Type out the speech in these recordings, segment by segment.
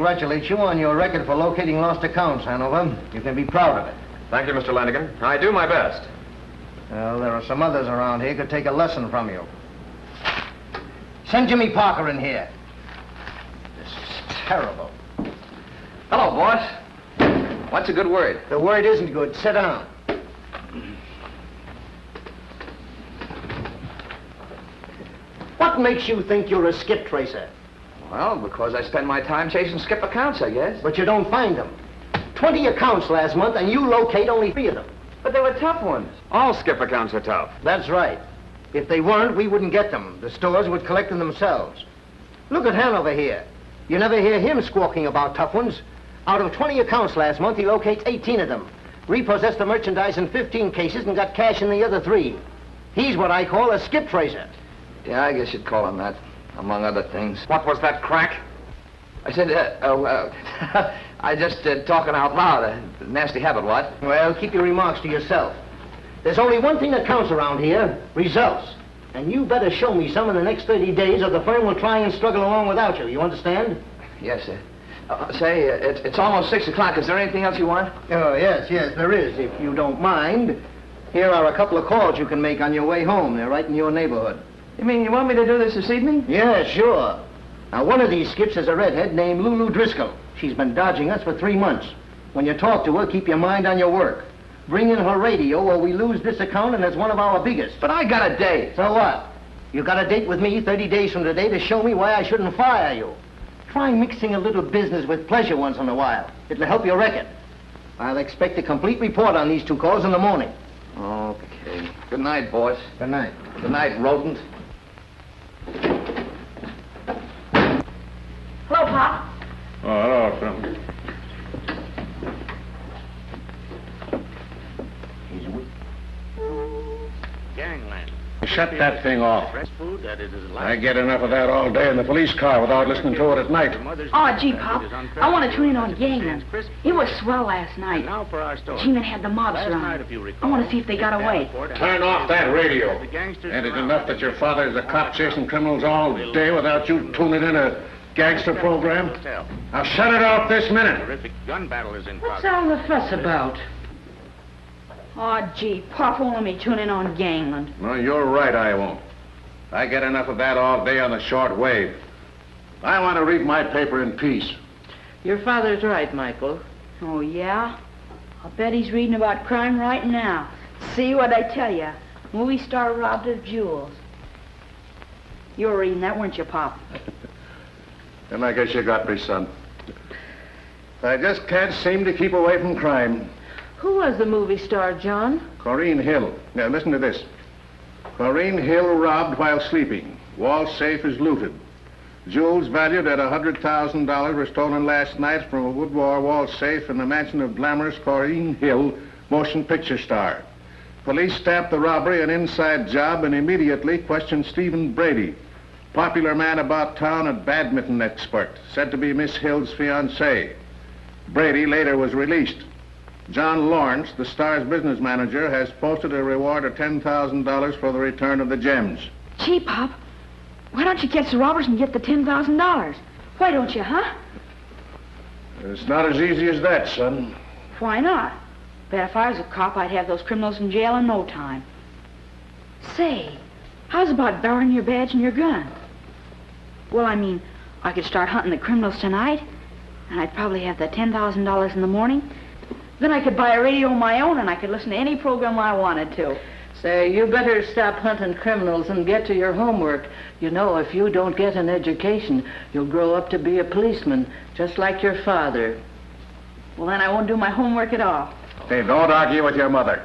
congratulate you on your record for locating lost accounts, Hanover. You can be proud of it. Thank you, Mr. Lanigan. I do my best. Well, there are some others around here who could take a lesson from you. Send Jimmy Parker in here. This is terrible. Hello, boss. What's a good word? The word isn't good. Sit down. What makes you think you're a skip tracer? Well, because I spend my time chasing skip accounts, I guess. But you don't find them. 20 accounts last month, and you locate only 3 of them. But they were tough ones. All skip accounts are tough. That's right. If they weren't, we wouldn't get them. The stores would collect them themselves. Look at Hanover here. You never hear him squawking about tough ones. Out of 20 accounts last month, he locates 18 of them. Repossessed the merchandise in 15 cases and got cash in the other 3. He's what I call a skip tracer. Yeah, I guess you'd call him that, among other things. What was that crack? I said, I just talking out loud. A nasty habit, what? Well, keep your remarks to yourself. There's only one thing that counts around here, results. And you better show me some in the next 30 days or the firm will try and struggle along without you. You understand? Yes, sir. Say, it's almost 6 o'clock. Is there anything else you want? Oh, yes, there is, if you don't mind. Here are a couple of calls you can make on your way home. They're right in your neighborhood. You mean you want me to do this evening? Yeah, sure. Now, one of these skips is a redhead named Lulu Driscoll. She's been dodging us for 3 months. When you talk to her, keep your mind on your work. Bring in her radio or we lose this account and it's one of our biggest. But I got a date. So what? You got a date with me 30 days from today to show me why I shouldn't fire you. Try mixing a little business with pleasure once in a while. It'll help your record. I'll expect a complete report on these 2 calls in the morning. Okay. Good night, boss. Good night. Good night, rodent. Hello, Pop. Oh, hello, son. Gangland. Shut that thing off. I get enough of that all day in the police car without listening to it at night. Oh, gee, Pop. I want to tune in on Gangland. It was swell last night. G-Men had the mobsters on. I want to see if they got away. Turn off that radio. Ain't it enough that your father's a cop chasing criminals all day without you tuning in a gangster program? Now shut it off this minute. What's all the fuss about? Oh, gee, Pop won't let me tune in on Gangland. No, you're right, I won't. I get enough of that all day on the short wave. I want to read my paper in peace. Your father's right, Michael. Oh, yeah? I'll bet he's reading about crime right now. See what I tell you? Movie star robbed of jewels. You were reading that, weren't you, Pop? And I guess you got me, son. I just can't seem to keep away from crime. Who was the movie star, John? Corrine Hill. Now, listen to this. Corrine Hill robbed while sleeping. Wall safe is looted. Jewels valued at $100,000 were stolen last night from a boudoir wall safe in the mansion of glamorous Corrine Hill, motion picture star. Police stamped the robbery an inside job and immediately questioned Stephen Brady, popular man about town and badminton expert, said to be Miss Hill's fiancé. Brady later was released. John Lawrence, the star's business manager, has posted a reward of $10,000 for the return of the gems. Gee, Pop, why don't you catch the robbers and get the $10,000? Why don't you, huh? It's not as easy as that, son. Why not? Bet if I was a cop, I'd have those criminals in jail in no time. Say, how's about borrowing your badge and your gun? Well, I mean, I could start hunting the criminals tonight, and I'd probably have the $10,000 in the morning. Then I could buy a radio of my own, and I could listen to any program I wanted to. Say, you better stop hunting criminals and get to your homework. You know, if you don't get an education, you'll grow up to be a policeman, just like your father. Well, then I won't do my homework at all. Hey, don't argue with your mother.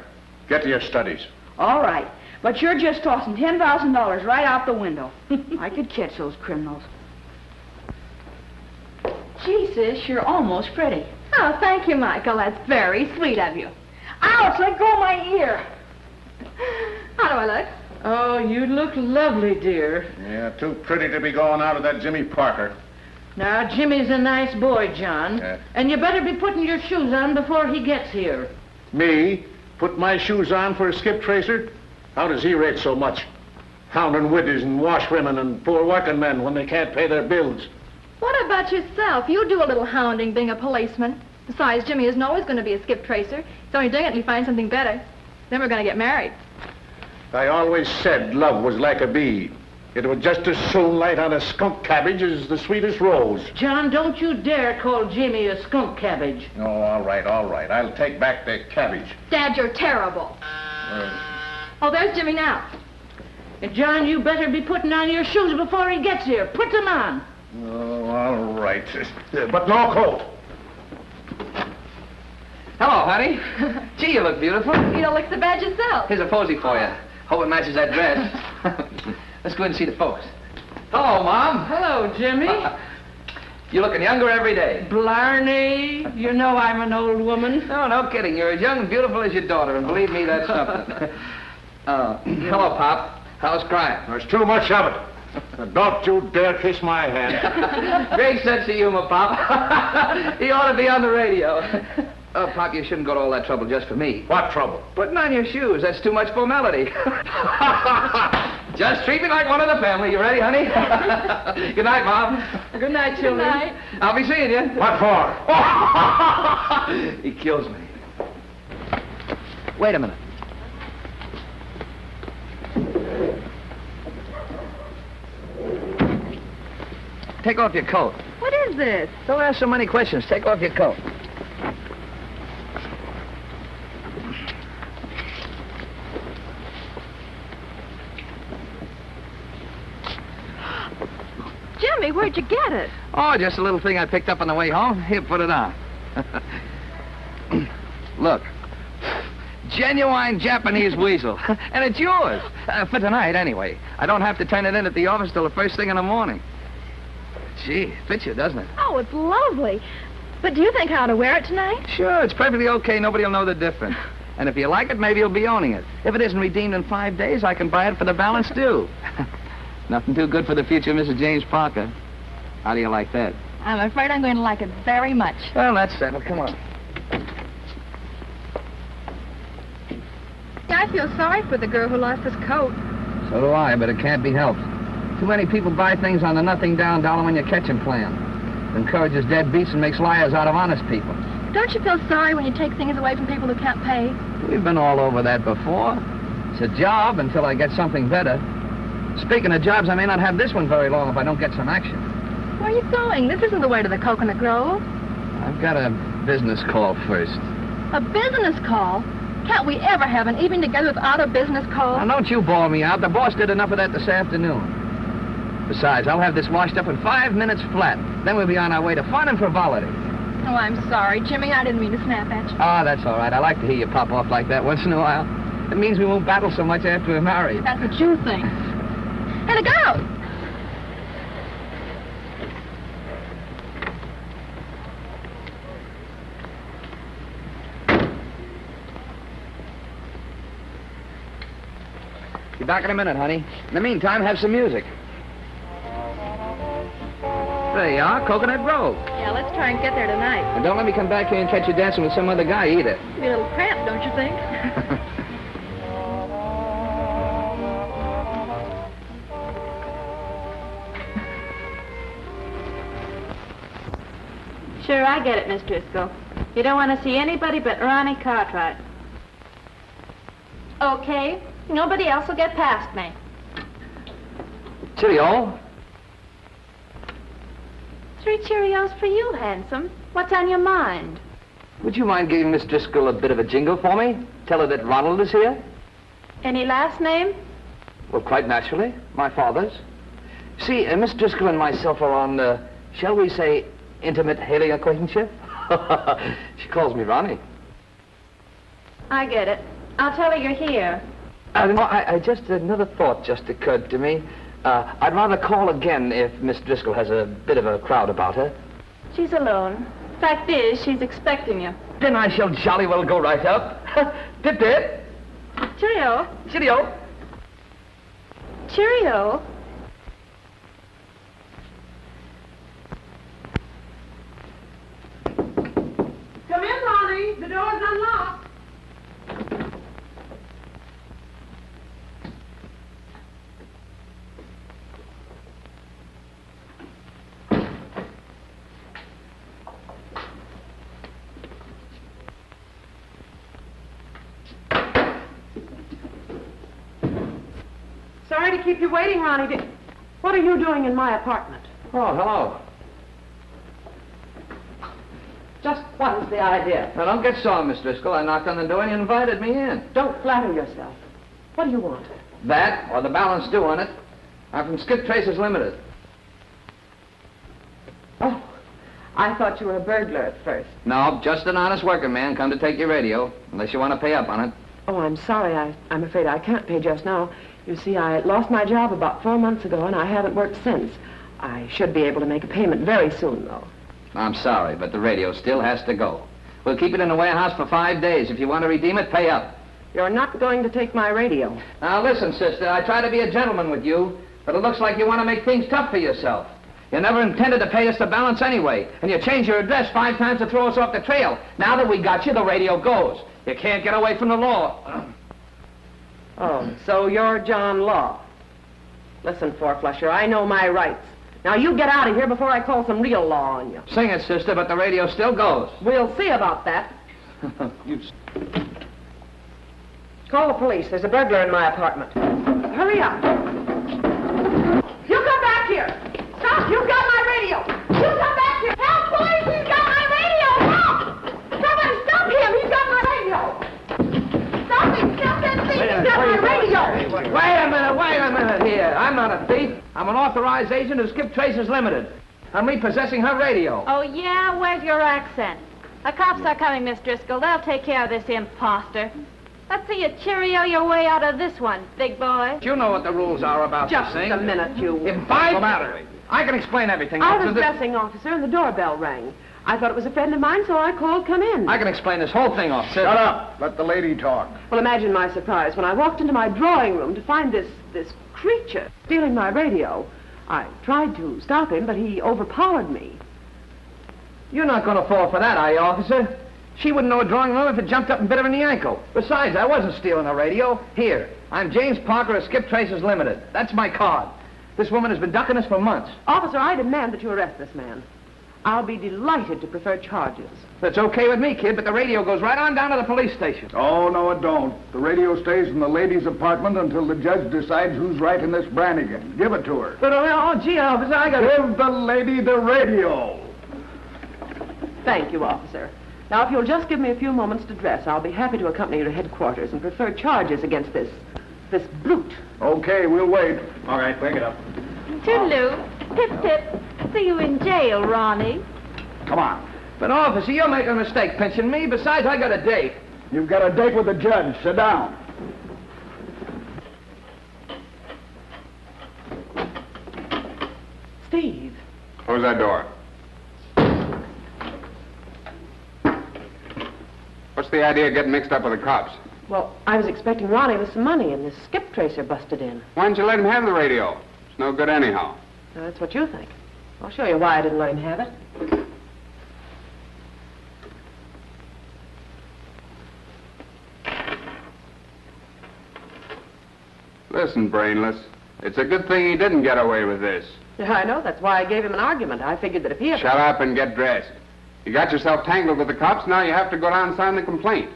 Get to your studies. All right, but you're just tossing $10,000 right out the window. I could catch those criminals. Gee, sis, you're almost pretty. Oh, thank you, Michael. That's very sweet of you. Ouch, let go of my ear. How do I look? Oh, you look lovely, dear. Yeah, too pretty to be going out with that Jimmy Parker. Now, Jimmy's a nice boy, John. Yeah. And you better be putting your shoes on before he gets here. Me? Put my shoes on for a skip tracer? How does he rate so much? Hounding widdies and washwomen and poor working men when they can't pay their bills. What about yourself? You do a little hounding being a policeman. Besides, Jimmy isn't always going to be a skip tracer. He's only doing it until he finds something better. Then we're going to get married. I always said love was like a bee. It would just as soon light on a skunk cabbage as the sweetest rose. John, don't you dare call Jimmy a skunk cabbage. Oh, all right. I'll take back the cabbage. Dad, you're terrible. Oh, there's Jimmy now. And John, you better be putting on your shoes before he gets here. Put them on. Oh, all right. But no coat. Hello, honey. Gee, you look beautiful. You don't look so bad yourself. Here's a posy for you. Hope it matches that dress. Let's go in and see the folks. Hello, Mom. Hello, Jimmy. You're looking younger every day. Blarney, you know I'm an old woman. No kidding. You're as young and beautiful as your daughter, and believe me, that's something. Hello, Pop. How's crime? There's too much of it. Don't you dare kiss my hand. Great sense of humor, Pop. He ought to be on the radio. Pop, you shouldn't go to all that trouble just for me. What trouble? Putting on your shoes. That's too much formality. Just treat me like one of the family. You ready, honey? Good night, Mom. Good night, children. Good night. I'll be seeing you. What for? He kills me. Wait a minute. Take off your coat. What is this? Don't ask so many questions. Take off your coat. Jimmy, where'd you get it? Oh, just a little thing I picked up on the way home. Here, put it on. Look. Genuine Japanese weasel. And it's yours. For tonight, anyway. I don't have to turn it in at the office till the first thing in the morning. Gee, it fits you, doesn't it? Oh, it's lovely. But do you think I ought to wear it tonight? Sure, it's perfectly okay. Nobody will know the difference. And if you like it, maybe you'll be owning it. If it isn't redeemed in 5 days, I can buy it for the balance due. Nothing too good for the future Mrs. James Parker. How do you like that? I'm afraid I'm going to like it very much. Well, that's settled. Come on. I feel sorry for the girl who lost this coat. So do I, but it can't be helped. Too many people buy things on the nothing down dollar when you catch 'em plan. It encourages deadbeats and makes liars out of honest people. Don't you feel sorry when you take things away from people who can't pay? We've been all over that before. It's a job until I get something better. Speaking of jobs, I may not have this one very long if I don't get some action. Where are you going? This isn't the way to the Coconut Grove. I've got a business call first. A business call? Can't we ever have an evening together without a business call? Now, don't you bawl me out. The boss did enough of that this afternoon. Besides, I'll have this washed up in 5 minutes flat. Then we'll be on our way to fun and frivolity. Oh, I'm sorry, Jimmy. I didn't mean to snap at you. Ah, that's all right. I like to hear you pop off like that once in a while. It means we won't battle so much after we're married. That's what you think. And a go! Be back in a minute, honey. In the meantime, have some music. There you are, Coconut Grove. Yeah, let's try and get there tonight. And don't let me come back here and catch you dancing with some other guy either. Be a little cramped, don't you think? Sure, I get it, Miss Driscoll. You don't want to see anybody but Ronnie Cartwright. Okay. Nobody else will get past me. Cheerio. 3 Cheerios for you, handsome. What's on your mind? Would you mind giving Miss Driscoll a bit of a jingle for me? Tell her that Ronald is here? Any last name? Well, quite naturally. My father's. See, Miss Driscoll and myself are on, shall we say, intimate hailing acquaintanceship? She calls me Ronnie. I get it. I'll tell her you're here. No, another thought just occurred to me. I'd rather call again if Miss Driscoll has a bit of a crowd about her. She's alone. Fact is, she's expecting you. Then I shall jolly well go right up. Pip-pip. Cheerio. Cheerio. Cheerio. Come in, Ronnie. The door's unlocked. Sorry to keep you waiting, Ronnie. What are you doing in my apartment? Oh, hello. Just what is the idea? Now, don't get sore, Miss Driscoll. I knocked on the door and you invited me in. Don't flatter yourself. What do you want? That, or the balance due on it. I'm from Skip Tracers Limited. Oh, I thought you were a burglar at first. No, just an honest working man come to take your radio, unless you want to pay up on it. Oh, I'm sorry. I'm afraid I can't pay just now. You see, I lost my job about 4 months ago, and I haven't worked since. I should be able to make a payment very soon, though. I'm sorry, but the radio still has to go. We'll keep it in the warehouse for 5 days. If you want to redeem it, pay up. You're not going to take my radio. Now, listen, sister, I try to be a gentleman with you, but it looks like you want to make things tough for yourself. You never intended to pay us the balance anyway, and you changed your address 5 times to throw us off the trail. Now that we got you, the radio goes. You can't get away from the law. Oh, so you're John Law. Listen, Four-Flusher, I know my rights. Now, you get out of here before I call some real law on you. Sing it, sister, but the radio still goes. We'll see about that. Call the police. There's a burglar in my apartment. Hurry up. You come back here. Stop. You've got my radio. You come back here. Help, police. He's got my radio. Help. Somebody stop him. He's got my radio. Stop him. Stop that thief. He's got my radio. Wait a minute here. I'm not a thief. I'm an authorized agent of Skip Tracers Limited. I'm repossessing her radio. Oh, yeah? Where's your accent? The cops are coming, Miss Driscoll. They'll take care of this imposter. Let's see you cheerio your way out of this one, big boy. You know what the rules are about Just this thing. a minute, you... In 5... What's the matter? I can explain everything. I was dressing, officer, and the doorbell rang. I thought it was a friend of mine, so I called, come in. I can explain this whole thing, officer. Shut up. Let the lady talk. Well, imagine my surprise when I walked into my drawing room to find this creature stealing my radio. I tried to stop him, but he overpowered me. You're not going to fall for that, are you, officer? She wouldn't know a drawing room if it jumped up and bit her in the ankle. Besides, I wasn't stealing a radio. Here, I'm James Parker of Skip Tracers Limited. That's my card. This woman has been ducking us for months. Officer, I demand that you arrest this man. I'll be delighted to prefer charges. That's okay with me, kid, but the radio goes right on down to the police station. Oh, no, it don't. The radio stays in the lady's apartment until the judge decides who's right in this Brannigan. Give it to her. But, gee, officer, I got... Give the lady the radio. Thank you, officer. Now, if you'll just give me a few moments to dress, I'll be happy to accompany you to headquarters and prefer charges against this brute. Okay, we'll wait. All right, bring it up. Toodaloo. Tip, tip. See you in jail, Ronnie. Come on. But, officer, you're making a mistake pinching me. Besides, I got a date. You've got a date with the judge. Sit down. Steve. Close that door. What's the idea of getting mixed up with the cops? Well, I was expecting Ronnie with some money, and this skip tracer busted in. Why didn't you let him have the radio? It's no good anyhow. Now, that's what you think. I'll show you why I didn't let him have it. Listen, Brainless. It's a good thing he didn't get away with this. Yeah, I know. That's why I gave him an argument. I figured that if he had... Shut up and get dressed. You got yourself tangled with the cops, now you have to go down and sign the complaint.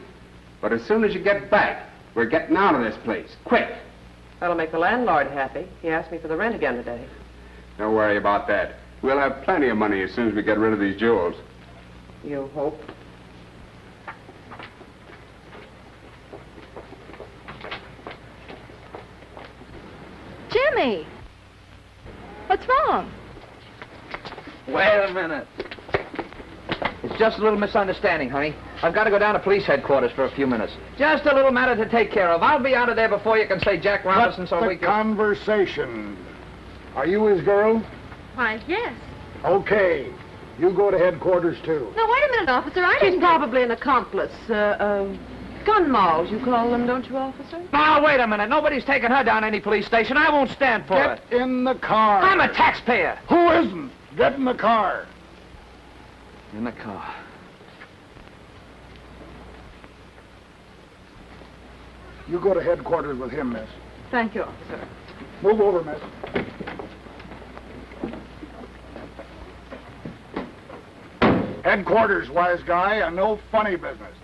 But as soon as you get back, we're getting out of this place. Quick. That'll make the landlord happy. He asked me for the rent again today. Don't worry about that. We'll have plenty of money as soon as we get rid of these jewels. You hope? Jimmy! What's wrong? Wait a minute. It's just a little misunderstanding, honey. I've got to go down to police headquarters for a few minutes. Just a little matter to take care of. I'll be out of there before you can say Jack Robinson so we can... Conversation. Are you his girl? Why, yes. Okay. You go to headquarters, too. No, wait a minute, officer. I She's didn't... probably an accomplice. Gun malls, you call them, don't you, officer? Now, wait a minute. Nobody's taking her down any police station. I won't stand for it. Get in the car. I'm a taxpayer. Who isn't? Get in the car. In the car. You go to headquarters with him, miss. Thank you, officer. Move over, miss. Headquarters, wise guy, and no funny business.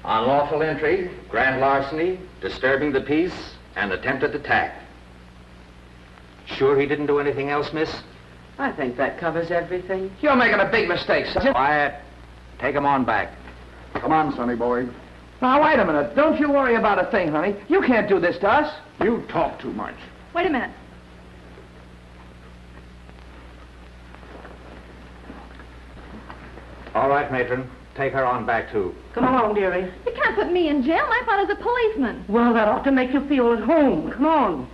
Unlawful entry, grand larceny, disturbing the peace, and attempted attack. Sure he didn't do anything else, miss? I think that covers everything. You're making a big mistake, son. Quiet. Take him on back. Come on, sonny boy. Now, wait a minute. Don't you worry about a thing, honey. You can't do this to us. You talk too much. Wait a minute. All right, matron. Take her on back, too. Come along, dearie. You can't put me in jail. My father's a policeman. Well, that ought to make you feel at home. Come on.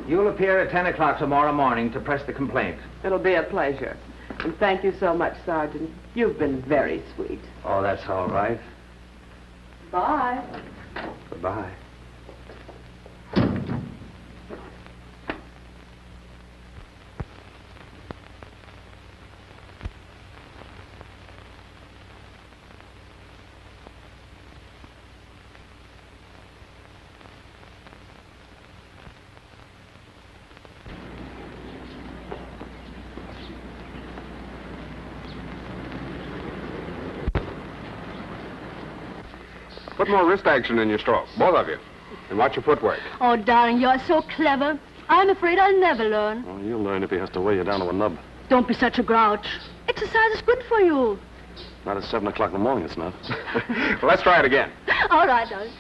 You'll appear at 10 o'clock tomorrow morning to press the complaint. It'll be a pleasure. And thank you so much, Sergeant. You've been very sweet. Oh, that's all right. Bye. Goodbye. Put more wrist action in your stroke, both of you. And watch your footwork. Oh, darling, you're so clever. I'm afraid I'll never learn. Well, you'll learn if he has to weigh you down to a nub. Don't be such a grouch. Exercise is good for you. Not at 7 o'clock in the morning, it's not. Well, let's try it again. All right, darling.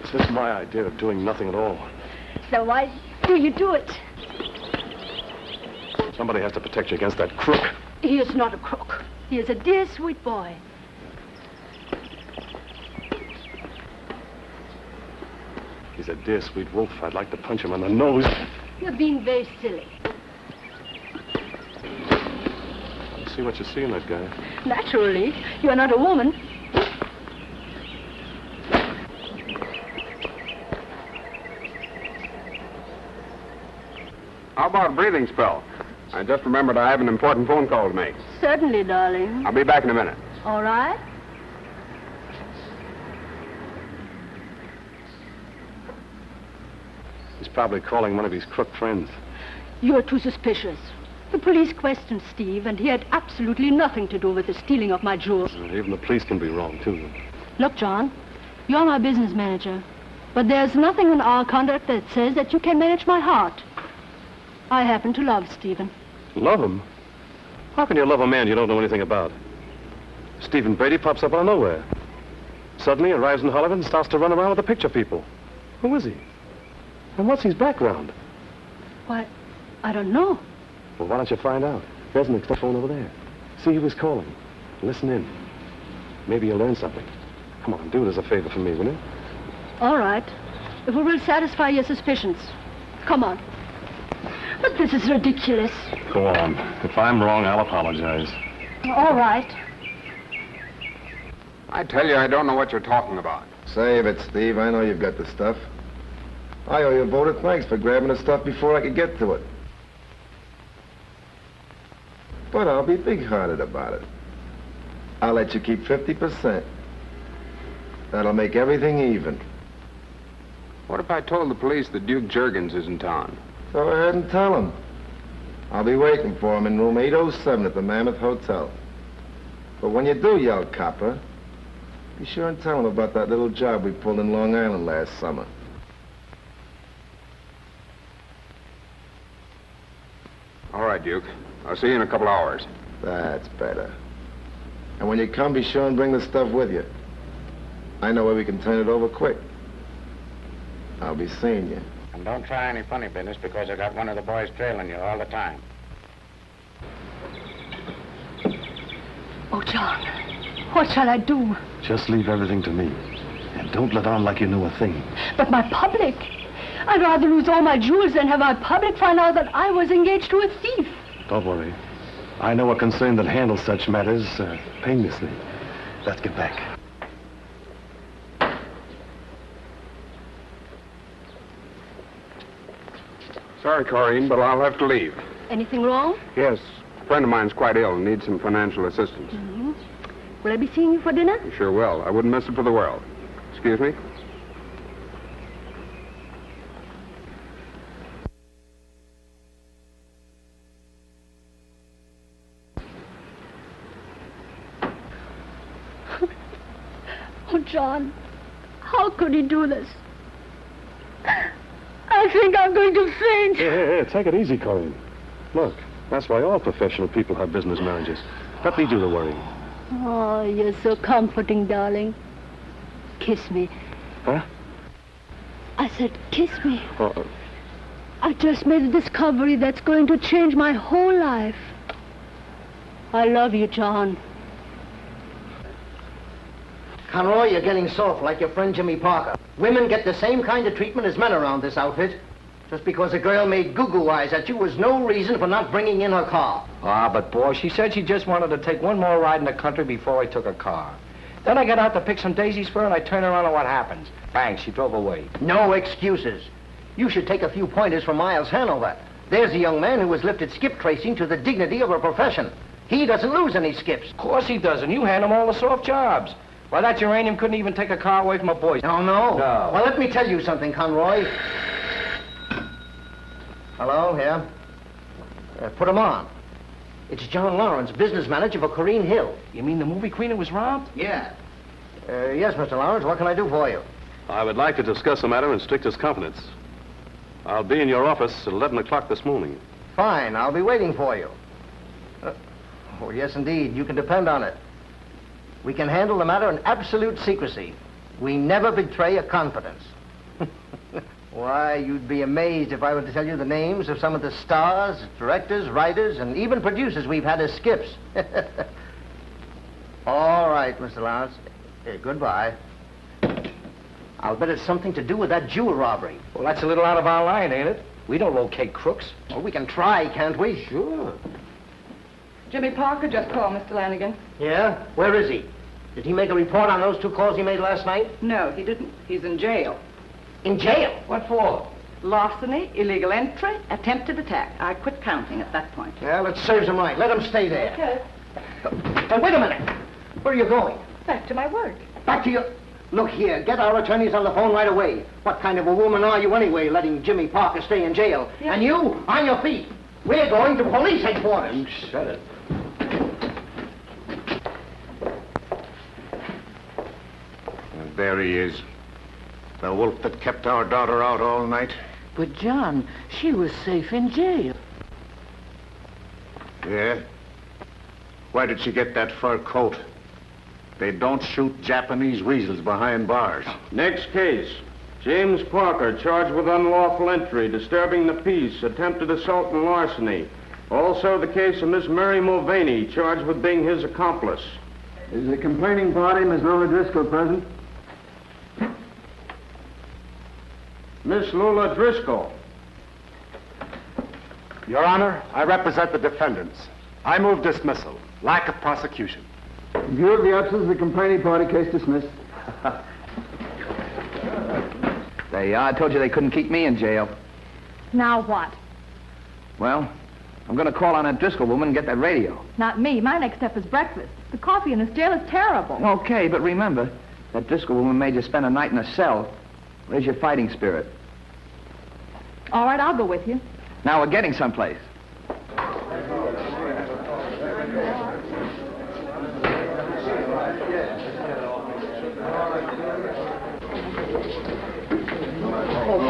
This is my idea of doing nothing at all. So why do you do it? Somebody has to protect you against that crook. He is not a crook. He is a dear, sweet boy. He's a dear, sweet wolf. I'd like to punch him on the nose. You're being very silly. I see what you see in that guy. Naturally, you are not a woman. How about a breathing spell? I just remembered I have an important phone call to make. Certainly, darling. I'll be back in a minute. All right. He's probably calling one of his crook friends. You're too suspicious. The police questioned Steve, and he had absolutely nothing to do with the stealing of my jewels. Even the police can be wrong, too. Look, John, you're my business manager, but there's nothing in our contract that says that you can manage my heart. I happen to love Stephen. Love him? How can you love a man you don't know anything about? Stephen Brady pops up out of nowhere. Suddenly arrives in Hollywood and starts to run around with the picture people. Who is he? And what's his background? Why, I don't know. Well, why don't you find out? There's an extension phone over there. See who was calling. Listen in. Maybe you'll learn something. Come on, do it as a favor for me, will you? All right. If it will satisfy your suspicions. Come on. But this is ridiculous. Go on. If I'm wrong, I'll apologize. All right. I tell you, I don't know what you're talking about. Save it, Steve. I know you've got the stuff. I owe you a vote of thanks for grabbing the stuff before I could get to it. But I'll be big-hearted about it. I'll let you keep 50%. That'll make everything even. What if I told the police that Duke Juergens is in town? Go ahead and tell him. I'll be waiting for him in room 807 at the Mammoth Hotel. But when you do yell copper, be sure and tell him about that little job we pulled in Long Island last summer. All right, Duke. I'll see you in a couple hours. That's better. And when you come, be sure and bring the stuff with you. I know where we can turn it over quick. I'll be seeing you. And don't try any funny business because I got one of the boys trailing you all the time. Oh, John, what shall I do? Just leave everything to me. And don't let on like you knew a thing. But my public. I'd rather lose all my jewels than have my public find out that I was engaged to a thief. Don't worry. I know a concern that handles such matters painlessly. Let's get back. Sorry, Corrine, but I'll have to leave. Anything wrong? Yes. A friend of mine's quite ill and needs some financial assistance. Mm-hmm. Will I be seeing you for dinner? You sure will. I wouldn't miss it for the world. Excuse me? John. How could he do this? I think I'm going to faint. Hey, take it easy, Corinne. Look, that's why all professional people have business managers. Let me do the worrying. Oh, you're so comforting, darling. Kiss me. Huh? I said, kiss me. Uh-oh. I just made a discovery that's going to change my whole life. I love you, John. Conroy, you're getting soft like your friend Jimmy Parker. Women get the same kind of treatment as men around this outfit. Just because a girl made goo-goo eyes at you was no reason for not bringing in her car. Ah, but boy, she said she just wanted to take one more ride in the country before I took a car. Then I got out to pick some daisies for her, and I turned around, and what happens? Bang, she drove away. No excuses. You should take a few pointers from Miles Hanover. There's a young man who has lifted skip tracing to the dignity of a profession. He doesn't lose any skips. Of course he doesn't. You hand him all the soft jobs. Why, that uranium couldn't even take a car away from a boy. No. No. Well, let me tell you something, Conroy. Hello, yeah? Put him on. It's John Lawrence, business manager for Corrine Hill. You mean the movie queen who was robbed? Yeah. Yes, Mr. Lawrence, what can I do for you? I would like to discuss the matter in strictest confidence. I'll be in your office at 11 o'clock this morning. Fine, I'll be waiting for you. Oh, yes, indeed. You can depend on it. We can handle the matter in absolute secrecy. We never betray a confidence. Why, you'd be amazed if I were to tell you the names of some of the stars, directors, writers, and even producers we've had as skips. All right, Mr. Lawrence. Goodbye. I'll bet it's something to do with that jewel robbery. Well, that's a little out of our line, ain't it? We don't locate crooks. Well, we can try, can't we? Sure. Jimmy Parker just called, Mr. Lanigan. Yeah? Where is he? Did he make a report on those 2 calls he made last night? No, he didn't. He's in jail. In jail? What for? Larceny, illegal entry, attempted attack. I quit counting at that point. Well, it serves him right. Let him stay there. Okay. Now, wait a minute. Where are you going? Back to my work. Back to your... Look here, get our attorneys on the phone right away. What kind of a woman are you anyway, letting Jimmy Parker stay in jail? Yeah. And you, on your feet. We're going to police headquarters. You said it. And there he is. The wolf that kept our daughter out all night. But, John, she was safe in jail. Yeah? Why did she get that fur coat? They don't shoot Japanese weasels behind bars. Next case. James Parker, charged with unlawful entry, disturbing the peace, attempted assault and larceny. Also the case of Miss Mary Mulvaney, charged with being his accomplice. Is the complaining party, Miss Lola Driscoll, present? Miss Lola Driscoll. Your Honor, I represent the defendants. I move dismissal. Lack of prosecution. In view of the absence of the complaining party, case dismissed. There you are. I told you they couldn't keep me in jail. Now what? Well, I'm going to call on that Driscoll woman and get that radio. Not me. My next step is breakfast. The coffee in this jail is terrible. Okay, but remember, that Driscoll woman made you spend a night in a cell. Where's your fighting spirit? All right, I'll go with you. Now we're getting someplace. Oh,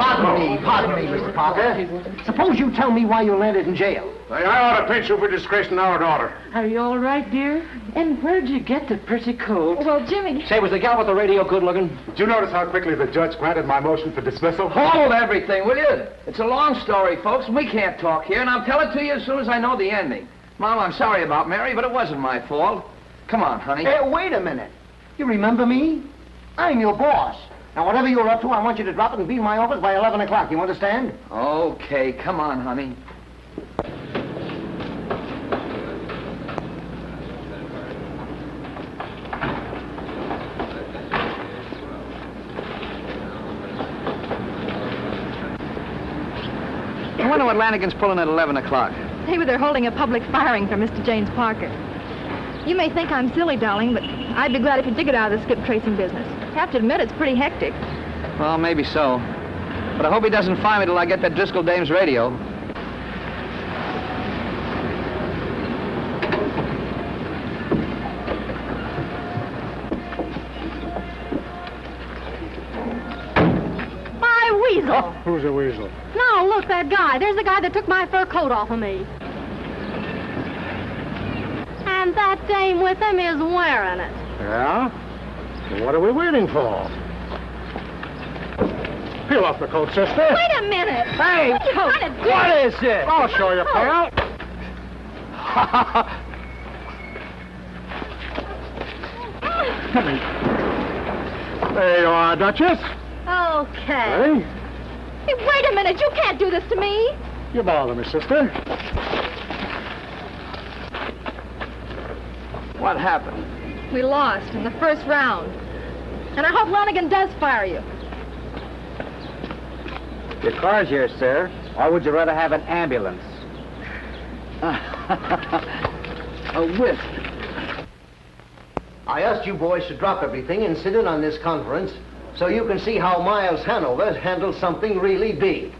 pardon me, Mr. Parker. Suppose you tell me why you landed in jail. I ought to pinch you for disgracing our daughter. Are you all right, dear? And where'd you get the pretty coat? Well, Jimmy... Say, was the gal with the radio good looking? Did you notice how quickly the judge granted my motion for dismissal? Hold everything, will you? It's a long story, folks, and we can't talk here, and I'll tell it to you as soon as I know the ending. Mom, I'm sorry about Mary, but it wasn't my fault. Come on, honey. Hey, wait a minute. You remember me? I'm your boss. Now, whatever you're up to, I want you to drop it and be in my office by 11 o'clock. You understand? Okay, come on, honey. I wonder what Lanigan's pulling at 11 o'clock. Maybe they're holding a public firing for Mr. James Parker. You may think I'm silly, darling, but I'd be glad if you did get out of the skip tracing business. Have to admit, it's pretty hectic. Well, maybe so. But I hope he doesn't fire me till I get that Driscoll dame's radio. weasel. Who's a weasel? No, look, that guy. There's the guy that took my fur coat off of me. And that dame with him is wearing it. Yeah? Well, what are we waiting for? Peel off the coat, sister. Wait a minute. Hey, what are you trying to do? what is this? I'll show you, pal. There you are, Duchess. Okay. Hey, wait a minute. You can't do this to me. You bother me, sister. What happened? We lost in the first round. And I hope Lanigan does fire you. Your car's here, sir. Or would you rather have an ambulance? A whiff. I asked you boys to drop everything and sit in on this conference so you can see how Miles Hanover handled something really big.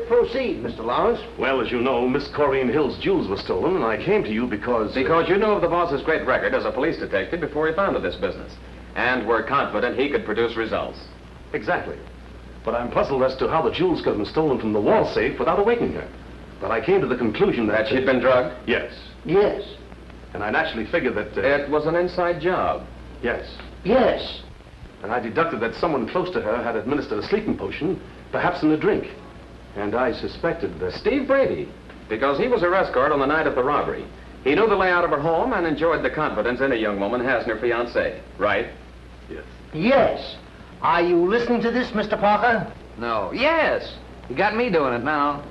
Proceed, Mr. Lawrence. Well, as you know, Miss Corinne Hill's jewels were stolen, and I came to you because... Because you know of the boss's great record as a police detective before he founded this business. And we're confident he could produce results. Exactly. But I'm puzzled as to how the jewels could have been stolen from the wall safe without awakening her. But I came to the conclusion that... That she'd been drugged? Yes. Yes. And I naturally figured that... It was an inside job. Yes. Yes. And I deducted that someone close to her had administered a sleeping potion, perhaps in a drink. And I suspected that... Steve Brady, because he was her escort on the night of the robbery. He knew the layout of her home and enjoyed the confidence any young woman has in her fiancé, right? Yes. Yes. Are you listening to this, Mr. Parker? No. Yes. You got me doing it now.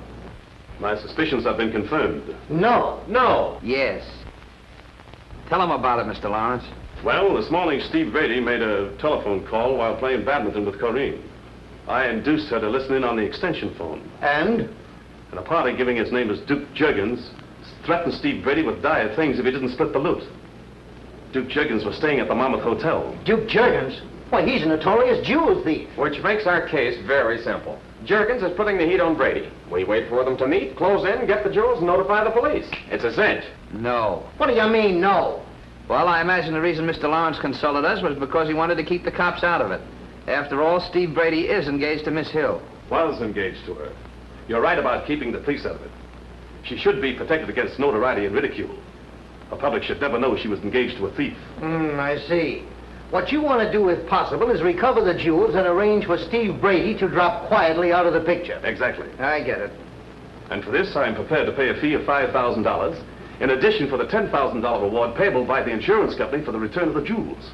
My suspicions have been confirmed. No. No. Yes. Tell him about it, Mr. Lawrence. Well, this morning Steve Brady made a telephone call while playing badminton with Corinne. I induced her to listen in on the extension phone. And a party giving his name as Duke Juggins threatened Steve Brady with dire things if he didn't split the loot. Duke Juggins was staying at the Monmouth Hotel. Duke Juggins? Why, he's a notorious jewel thief. Which makes our case very simple. Juergens is putting the heat on Brady. We wait for them to meet, close in, get the jewels, and notify the police. It's a cinch. No. What do you mean, no? Well, I imagine the reason Mr. Lawrence consulted us was because he wanted to keep the cops out of it. After all, Steve Brady is engaged to Miss Hill. Was engaged to her. You're right about keeping the police out of it. She should be protected against notoriety and ridicule. The public should never know she was engaged to a thief. I see. What you want to do, if possible, is recover the jewels and arrange for Steve Brady to drop quietly out of the picture. Exactly. I get it. And for this, I am prepared to pay a fee of $5,000, in addition for the $10,000 reward payable by the insurance company for the return of the jewels.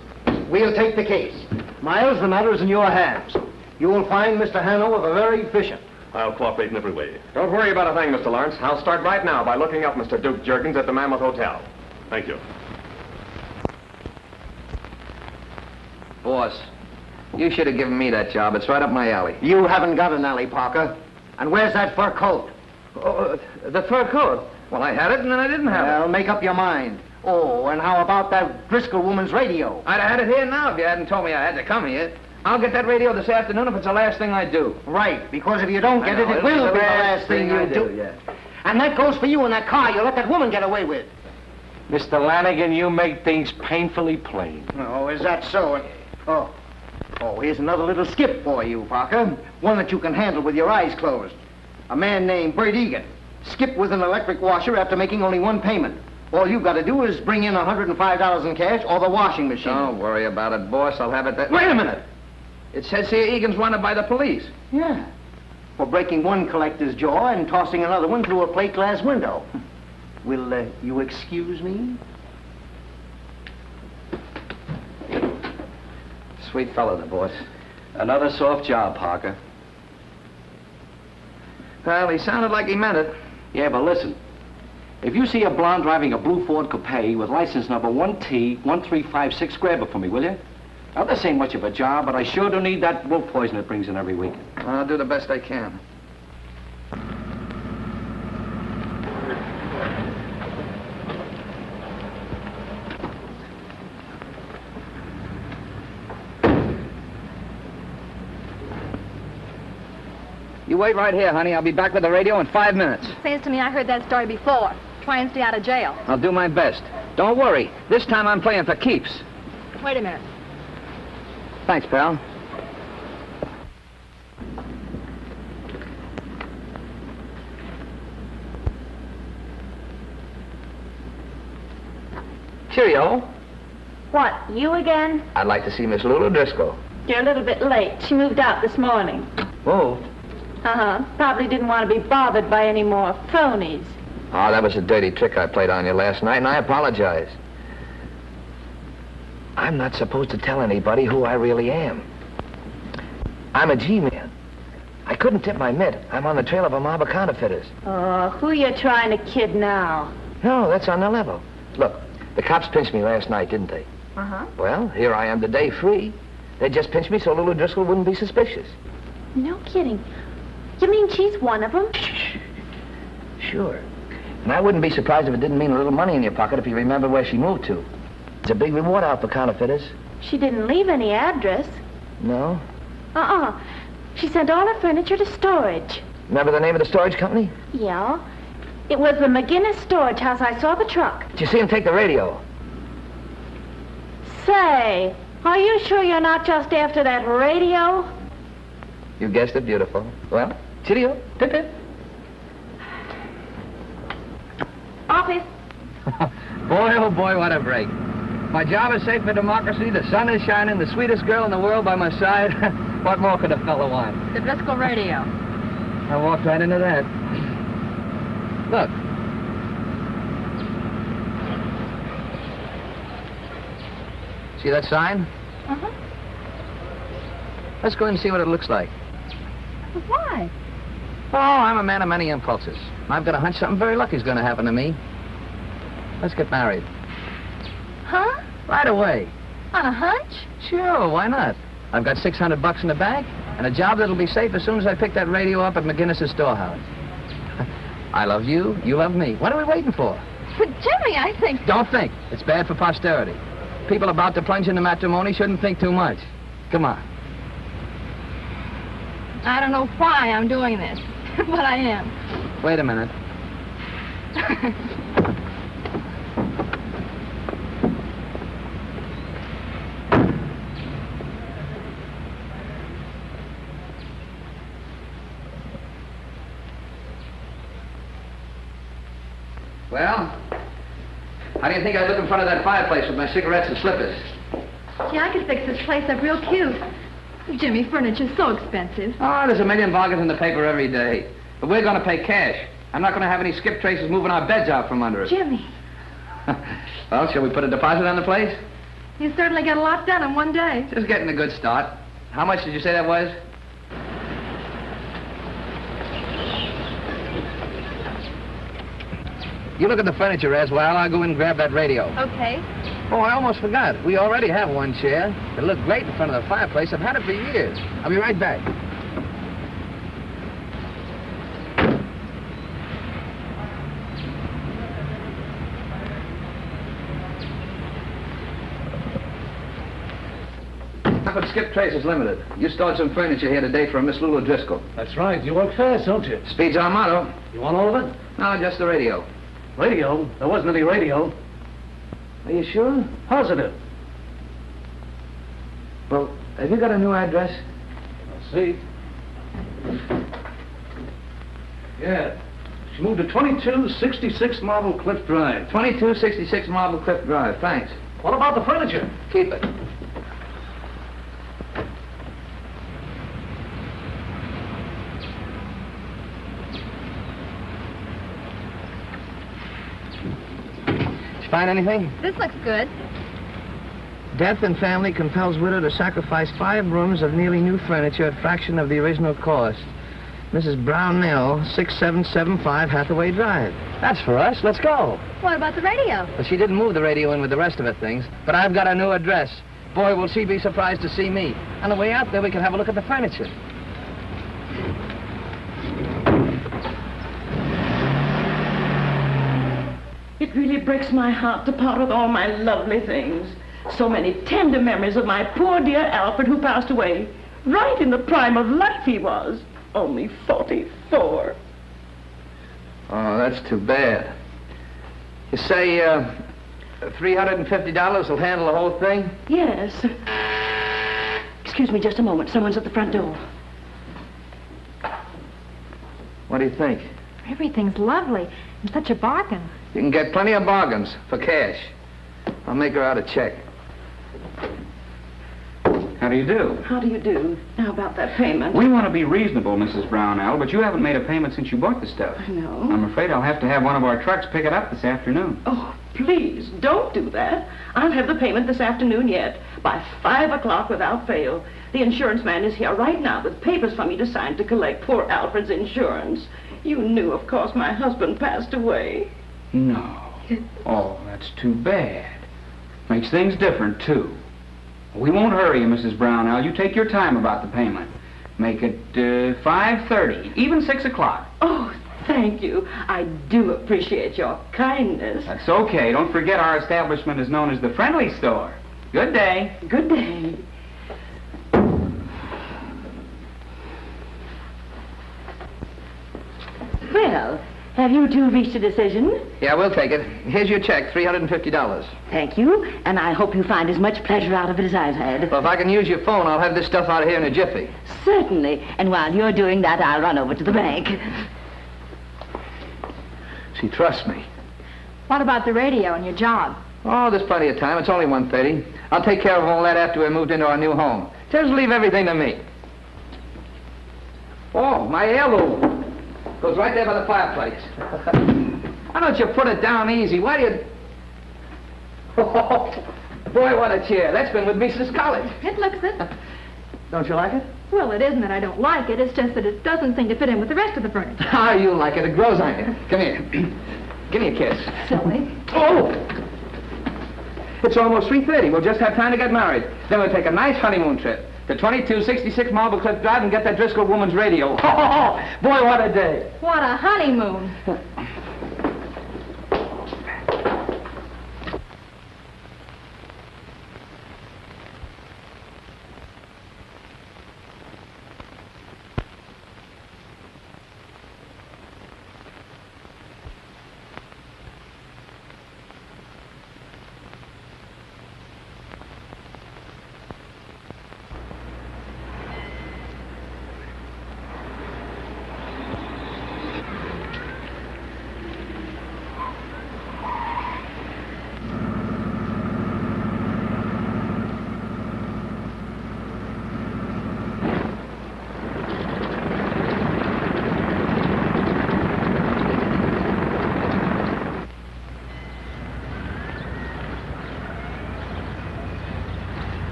We'll take the case. Miles, the matter is in your hands. You will find Mr. Hanover very efficient. I'll cooperate in every way. Don't worry about a thing, Mr. Lawrence. I'll start right now by looking up Mr. Duke Juergens at the Mammoth Hotel. Thank you. Boss, you should have given me that job. It's right up my alley. You haven't got an alley, Parker. And where's that fur coat? The fur coat? Well, I had it and then I didn't have it. Well, make up your mind. Oh, and how about that Driscoll woman's radio? I'd have had it here now if you hadn't told me I had to come here. I'll get that radio this afternoon if it's the last thing I do. Right, because if you don't get it, it will be the last thing you do. Yeah. And that goes for you in that car you let that woman get away with. Mr. Lanigan, you make things painfully plain. Oh, is that so? Oh, here's another little skip for you, Parker. One that you can handle with your eyes closed. A man named Bert Egan skipped with an electric washer after making only one payment. All you've got to do is bring in $105 in cash or the washing machine. Don't worry about it, boss. I'll have it that... Wait a minute. It says here Egan's wanted by the police. Yeah. For breaking one collector's jaw and tossing another one through a plate glass window. Will you excuse me? Sweet fellow, the boss. Another soft job, Parker. Well, he sounded like he meant it. Yeah, but listen. If you see a blonde driving a blue Ford Coupe with license number 1T1356, grab it for me, will you? Now, this ain't much of a job, but I sure do need that wolf poison it brings in every week. I'll do the best I can. You wait right here, honey. I'll be back with the radio in 5 minutes. Seems to me I heard that story before. Try and stay out of jail. I'll do my best. Don't worry. This time I'm playing for keeps. Wait a minute. Thanks, pal. Cheerio. What, you again? I'd like to see Miss Lulu Driscoll. You're a little bit late. She moved out this morning. Whoa. Uh-huh. Probably didn't want to be bothered by any more phonies. Oh, that was a dirty trick I played on you last night, and I apologize. I'm not supposed to tell anybody who I really am. I'm a G-man. I couldn't tip my mitt. I'm on the trail of a mob of counterfeiters. Oh, who you trying to kid now? No, that's on the level. Look, the cops pinched me last night, didn't they? Uh-huh. Well, here I am today, free. They just pinched me so Lulu Driscoll wouldn't be suspicious. No kidding. You mean she's one of them? Sure. And I wouldn't be surprised if it didn't mean a little money in your pocket if you remember where she moved to. It's a big reward out for counterfeiters. She didn't leave any address. No? Uh-uh. She sent all her furniture to storage. Remember the name of the storage company? Yeah. It was the McGinnis storage house. I saw the truck. Did you see him take the radio? Say, are you sure you're not just after that radio? You guessed it, beautiful. Well, cheerio. Pip-pip. Office. Boy, oh boy, what a break. My job is safe for democracy, the sun is shining, the sweetest girl in the world by my side. What more could a fellow want? The Driscoll radio. I walked right into that. Look. See that sign? Uh-huh. Let's go in and see what it looks like. But why? Oh, I'm a man of many impulses. I've got a hunch something very lucky's going to happen to me. Let's get married. Huh? Right away. On a hunch? Sure, why not? I've got $600 in the bank and a job that'll be safe as soon as I pick that radio up at McGinnis's storehouse. I love you, you love me. What are we waiting for? But Jimmy, I think... Don't think. It's bad for posterity. People about to plunge into matrimony shouldn't think too much. Come on. I don't know why I'm doing this, but I am. Wait a minute. Well, how do you think I look in front of that fireplace with my cigarettes and slippers? Gee, I could fix this place up real cute. Jimmy, furniture's so expensive. Oh, there's a million bargains in the paper every day. But we're going to pay cash. I'm not going to have any skip traces moving our beds out from under us. Jimmy. Well, shall we put a deposit on the place? You certainly got a lot done in one day. Just getting a good start. How much did you say that was? You look at the furniture as well. I'll go in and grab that radio. Okay. Oh, I almost forgot. We already have one chair. It looked great in front of the fireplace. I've had it for years. I'll be right back. Up at Skip Traces Limited. You stored some furniture here today for Miss Lulu Driscoll. That's right. You work fast, don't you? Speed's our motto. You want all of it? No, just the radio. Radio? There wasn't any radio. Are you sure? Positive. Well, have you got a new address? I'll see. Yeah. She moved to 2266 Marble Cliff Drive. 2266 Marble Cliff Drive. Thanks. What about the furniture? Keep it. Find anything? This looks good. Death in family compels widow to sacrifice 5 rooms of nearly new furniture at fraction of the original cost. Mrs. Brownell, 6775 Hathaway Drive. That's for us. Let's go. What about the radio? Well, she didn't move the radio in with the rest of her things, but I've got a new address. Boy, will she be surprised to see me. On the way out there, we can have a look at the furniture. It really breaks my heart to part with all my lovely things. So many tender memories of my poor dear Alfred who passed away. Right in the prime of life he was. Only 44. Oh, that's too bad. You say, $350 will handle the whole thing? Yes. Excuse me just a moment. Someone's at the front door. What do you think? Everything's lovely and such a bargain. You can get plenty of bargains for cash. I'll make her out a check. How do you do? How do you do? Now about that payment. We want to be reasonable, Mrs. Brownell, but you haven't made a payment since you bought the stuff. I know. I'm afraid I'll have to have one of our trucks pick it up this afternoon. Oh, please, don't do that. I'll have the payment this afternoon yet, by 5 o'clock without fail. The insurance man is here right now with papers for me to sign to collect poor Alfred's insurance. You knew, of course, my husband passed away. No. Oh, that's too bad. Makes things different, too. We won't hurry you, Mrs. Brownell. You take your time about the payment. Make it 5:30, even 6 o'clock. Oh, thank you. I do appreciate your kindness. That's okay. Don't forget our establishment is known as the Friendly Store. Good day. Good day. Well, have you two reached a decision? Yeah, we'll take it. Here's your check, $350. Thank you, and I hope you find as much pleasure out of it as I've had. Well, if I can use your phone, I'll have this stuff out of here in a jiffy. Certainly, and while you're doing that, I'll run over to the bank. She trusts me. What about the radio and your job? Oh, there's plenty of time. It's only 1:30. I'll take care of all that after we're moved into our new home. Just leave everything to me. Oh, my heirloom. Goes right there by the fireplace. Why don't you put it down easy? Why do you... Oh, boy, what a chair. That's been with me since college. It looks it. Don't you like it? Well, it isn't that I don't like it. It's just that it doesn't seem to fit in with the rest of the furniture. Ah, you like it. It grows on you. Come here. Give me a kiss. Silly. Oh! It's almost 3:30. We'll just have time to get married. Then we'll take a nice honeymoon trip to 2266 Marble Cliff Drive and get that Driscoll woman's radio. Oh, boy, what a day. What a honeymoon.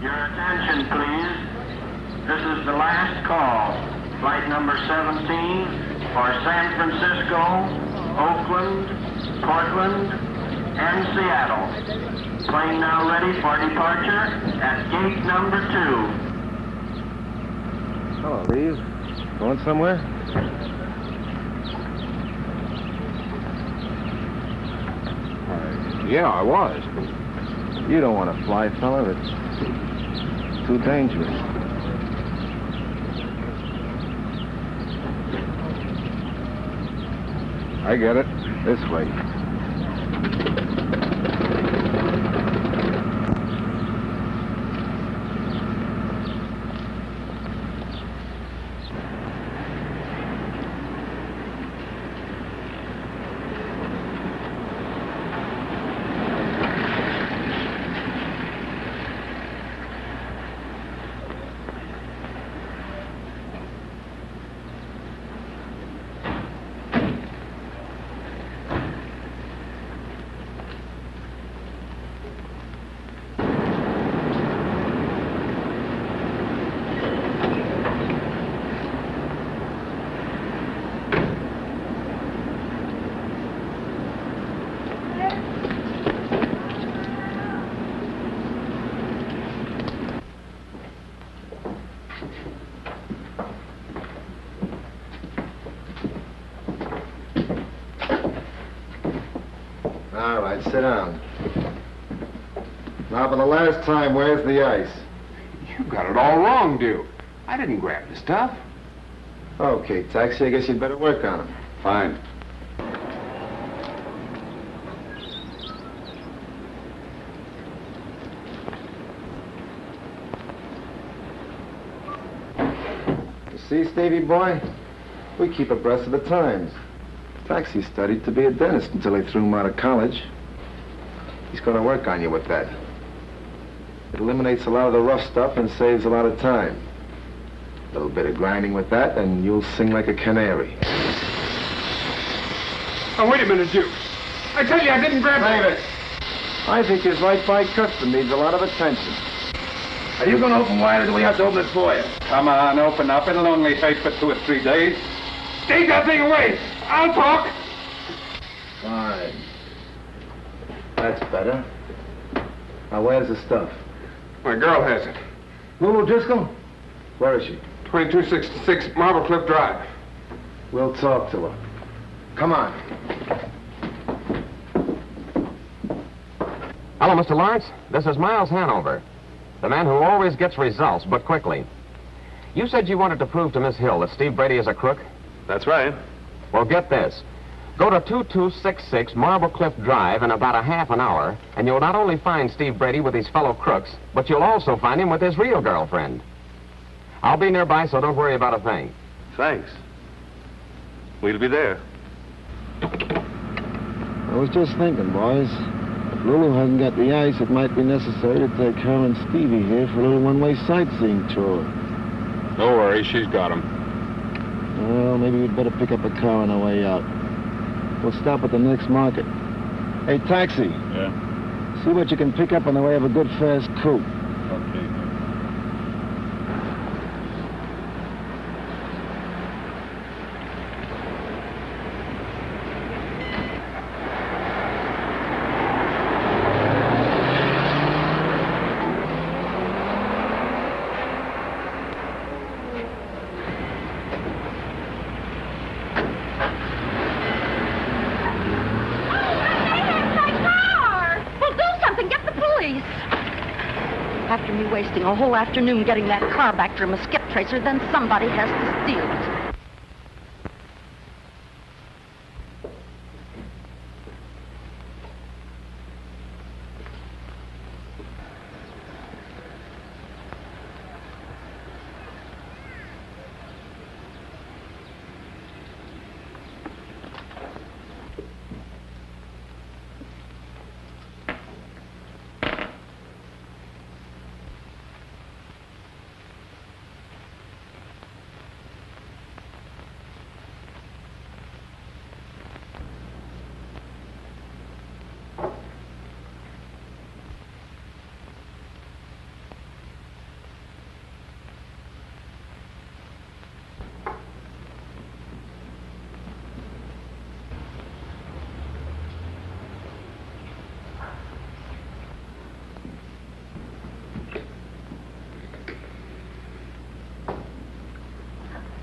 Your attention, please. This is the last call. Flight number 17 for San Francisco, Oakland, Portland, and Seattle. Plane now ready for departure at gate number 2. Hello, Reeve. Going somewhere? Yeah, I was. You don't want to fly, fella. It's too dangerous. I get it. This way. right, sit down. Now, for the last time, where's the ice? You got it all wrong, Duke. I didn't grab the stuff. Okay, Taxi, I guess you'd better work on him. Fine. You see, Stevie boy? We keep abreast of the times. Taxi studied to be a dentist until they threw him out of college. He's going to work on you with that. It eliminates a lot of the rough stuff and saves a lot of time. A little bit of grinding with that, and you'll sing like a canary. Oh, wait a minute, Duke. I tell you, I didn't grab it. I think his right by custom needs a lot of attention. Are you going to open wide, or do we have to open it for you? Come on, open up. It'll only take for 2 or 3 days. Take that thing away. I'll talk. Fine. That's better. Now, where's the stuff? My girl has it. Lulu Driscoll? Where is she? 2266 Marble Cliff Drive. We'll talk to her. Come on. Hello, Mr. Lawrence. This is Miles Hanover, the man who always gets results, but quickly. You said you wanted to prove to Miss Hill that Steve Brady is a crook? That's right. Well, get this. Go to 2266 Marble Cliff Drive in about a half an hour, and you'll not only find Steve Brady with his fellow crooks, but you'll also find him with his real girlfriend. I'll be nearby, so don't worry about a thing. Thanks. We'll be there. I was just thinking, boys. If Lulu hasn't got the ice, it might be necessary to take her and Stevie here for a little one-way sightseeing tour. No worries, she's got him. Well, maybe we'd better pick up a car on our way out. We'll stop at the next market. Hey, Taxi. Yeah? See what you can pick up on the way of a good fast coupe. Okay. After me wasting a whole afternoon getting that car back from a skip tracer, then somebody has to steal it.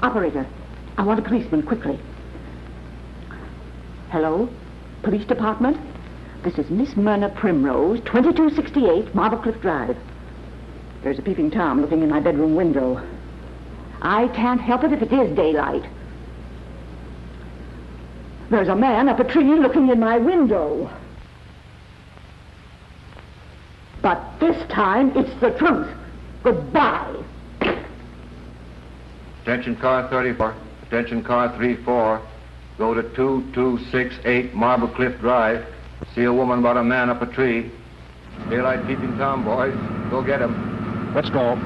Operator, I want a policeman, quickly. Hello? Police Department? This is Miss Myrna Primrose, 2268 Marble Cliff Drive. There's a peeping Tom looking in my bedroom window. I can't help it if it is daylight. There's a man up a tree looking in my window. But this time, it's the truth. Goodbye. Attention car 34, attention car 34, go to 2268 Marble Cliff Drive. See a woman about a man up a tree. Daylight peeping Tom, boys. Go get him. Let's go.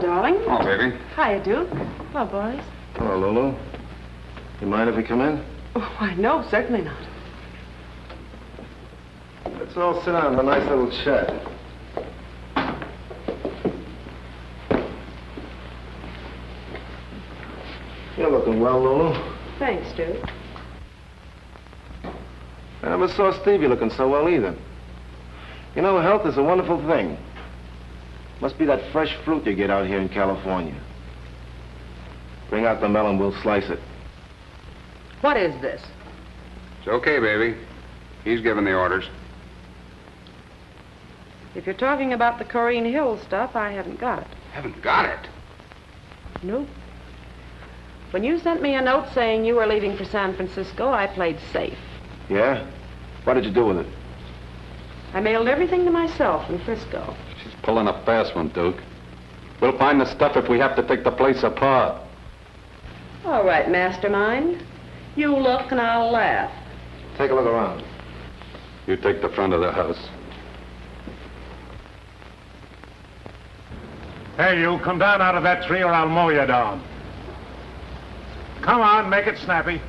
darling. Oh, baby. Hiya, Duke. Hello, boys. Hello, Lulu. You mind if we come in? Oh, why, no, certainly not. Let's all sit down and have a nice little chat. You're looking well, Lulu. Thanks, Duke. I never saw Stevie looking so well either. You know, health is a wonderful thing. Must be that fresh fruit you get out here in California. Bring out the melon, we'll slice it. What is this? It's okay, baby. He's giving the orders. If you're talking about the Corrine Hill stuff, I haven't got it. Haven't got it? Nope. When you sent me a note saying you were leaving for San Francisco, I played safe. Yeah? What did you do with it? I mailed everything to myself in Frisco. She's pulling a fast one, Duke. We'll find the stuff if we have to take the place apart. All right, mastermind. You look and I'll laugh. Take a look around. You take the front of the house. Hey, you, come down out of that tree or I'll mow you down. Come on, make it snappy.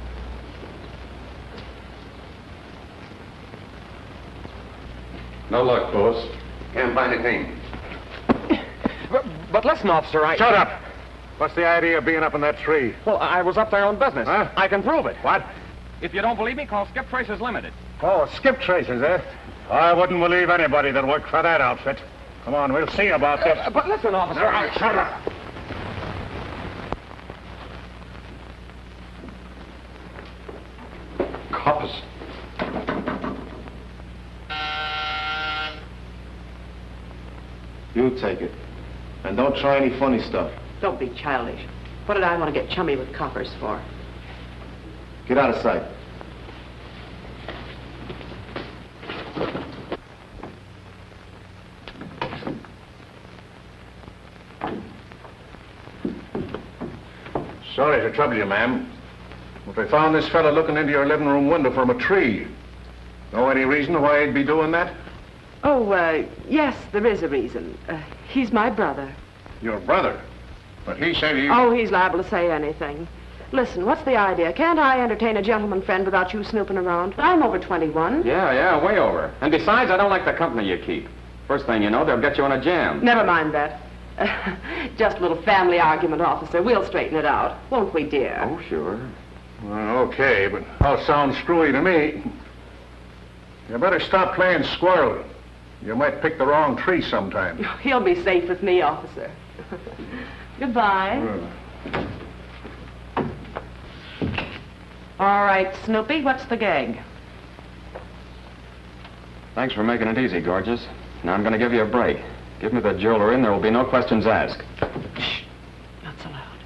No luck, boss. Can't find a thing. But listen, officer, Shut up! What's the idea of being up in that tree? Well, I was up there on business. Huh? I can prove it. What? If you don't believe me, call Skip Tracers Limited. Oh, skip tracers, eh? I wouldn't believe anybody that worked for that outfit. Come on, we'll see about this. But listen, officer, No, shut up! Coppers. You take it. And don't try any funny stuff. Don't be childish. What did I want to get chummy with coppers for? Get out of sight. Sorry to trouble you, ma'am. But I found this fella looking into your living room window from a tree. Know any reason why he'd be doing that? Oh, yes, there is a reason. He's my brother. Your brother? But he said he... Oh, he's liable to say anything. Listen, what's the idea? Can't I entertain a gentleman friend without you snooping around? I'm over 21. Yeah, way over. And besides, I don't like the company you keep. First thing you know, they'll get you in a jam. Never mind that. Just a little family argument, officer. We'll straighten it out. Won't we, dear? Oh, sure. Well, okay, but all sounds screwy to me. You better stop playing squirrel. You might pick the wrong tree sometime. He'll be safe with me, officer. Goodbye. All right, Snoopy, what's the gag? Thanks for making it easy, gorgeous. Now I'm going to give you a break. Give me the jewelry and there will be no questions asked. Shh. Not so loud.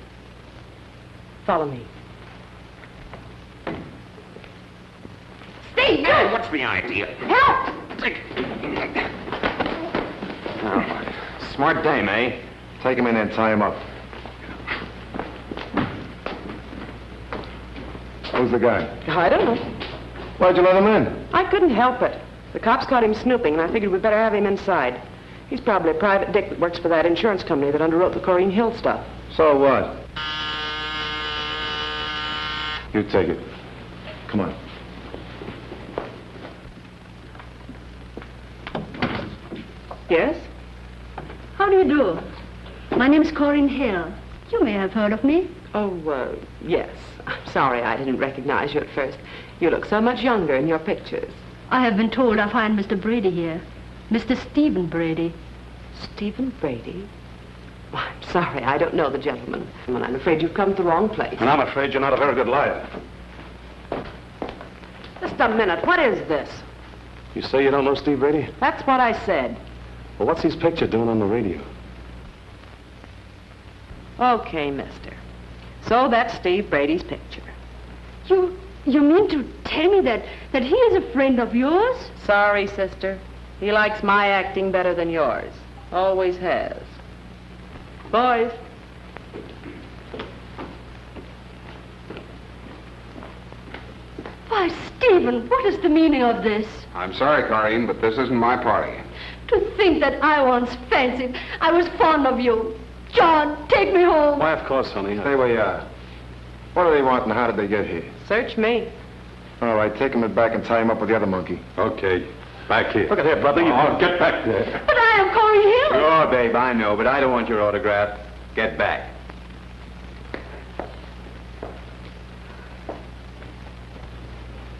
Follow me. Steve! Hey, what's the idea? Help! Oh, smart dame, eh? Take him in there and tie him up. Who's the guy? I don't know. Why'd you let him in? I couldn't help it. The cops caught him snooping, and I figured we'd better have him inside. He's probably a private dick that works for that insurance company that underwrote the Corrine Hill stuff. So what? You take it. Come on. Yes? How do you do? My name's Corrine Hill. You may have heard of me. Oh, yes. I'm sorry I didn't recognize you at first. You look so much younger in your pictures. I have been told I'll find Mr. Brady here. Mr. Stephen Brady. Stephen Brady? Well, I'm sorry, I don't know the gentleman. And I'm afraid you've come to the wrong place. And I'm afraid you're not a very good liar. Just a minute, what is this? You say you don't know Steve Brady? That's what I said. Well, what's his picture doing on the radio? Okay, mister. So that's Steve Brady's picture. You mean to tell me that he is a friend of yours? Sorry, sister. He likes my acting better than yours. Always has. Boys. Why, Stephen, what is the meaning of this? I'm sorry, Corrine, but this isn't my party. To think that I once fancied I was fond of you. John, take me home. Why, of course, honey. Stay where you are. What do they want and how did they get here? Search me. All right, take him back and tie him up with the other monkey. Okay. Back here. Look at here, brother. Oh, get back there. But I am Corey Hill. Sure, babe, I know, but I don't want your autograph. Get back.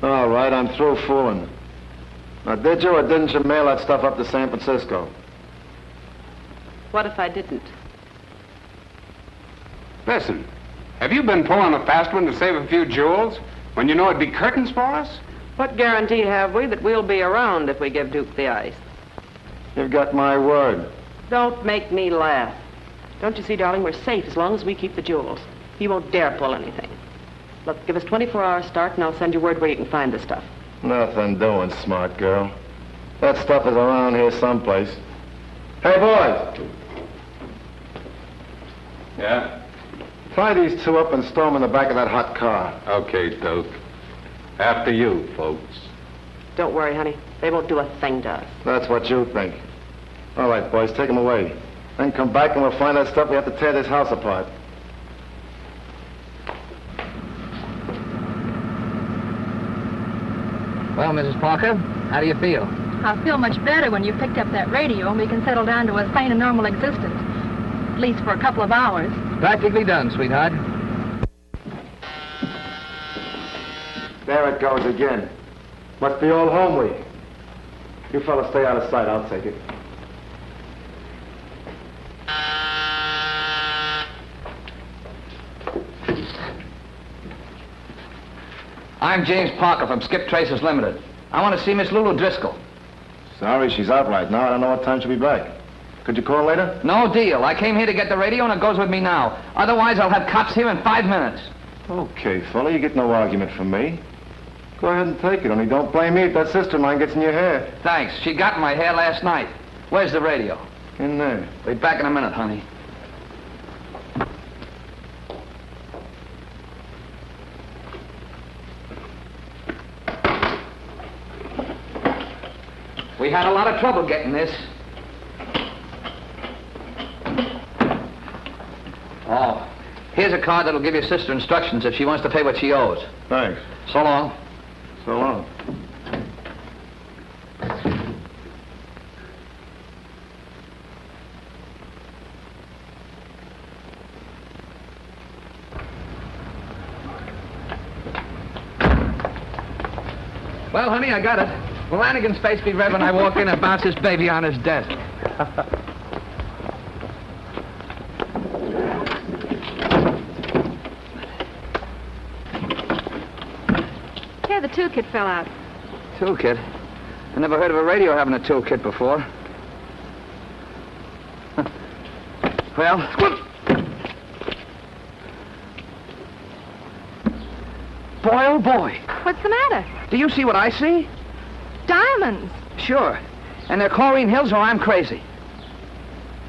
All right, I'm through fooling. Now, did you or didn't you mail that stuff up to San Francisco? What if I didn't? Listen, have you been pulling a fast one to save a few jewels when you know it'd be curtains for us? What guarantee have we that we'll be around if we give Duke the ice? You've got my word. Don't make me laugh. Don't you see, darling, we're safe as long as we keep the jewels. He won't dare pull anything. Look, give us 24 hours start and I'll send you word where you can find the stuff. Nothing doing, smart girl. That stuff is around here someplace. Hey, boys! Yeah? Tie these two up and stow them in the back of that hot car. Okay, Duke. After you, folks. Don't worry, honey. They won't do a thing to us. That's what you think. All right, boys, take them away. Then come back and we'll find that stuff. We have to tear this house apart. Well, Mrs. Parker, how do you feel? I'll feel much better when you picked up that radio and we can settle down to a sane and normal existence. At least for a couple of hours. Practically done, sweetheart. There it goes again. Must be old home week. You fellas stay out of sight. I'll take it. I'm James Parker from Skip Tracers Limited. I want to see Miss Lulu Driscoll. Sorry, she's out right now. I don't know what time she'll be back. Could you call later? No deal. I came here to get the radio and it goes with me now. Otherwise, I'll have cops here in 5 minutes. Okay, fella, you get no argument from me. Go ahead and take it, only don't blame me if that sister of mine gets in your hair. Thanks. She got in my hair last night. Where's the radio? In there. Be back in a minute, honey. We had a lot of trouble getting this. Oh, here's a card that'll give your sister instructions if she wants to pay what she owes. Thanks. So long. So long. Well, honey, I got it. Flanagan's face be red when I walk in and bounce his baby on his desk. Here, the toolkit fell out. Toolkit? I never heard of a radio having a toolkit before. Well, boy, oh boy. What's the matter? Do you see what I see? Diamonds. Sure. And they're Chlorine Hills or I'm crazy.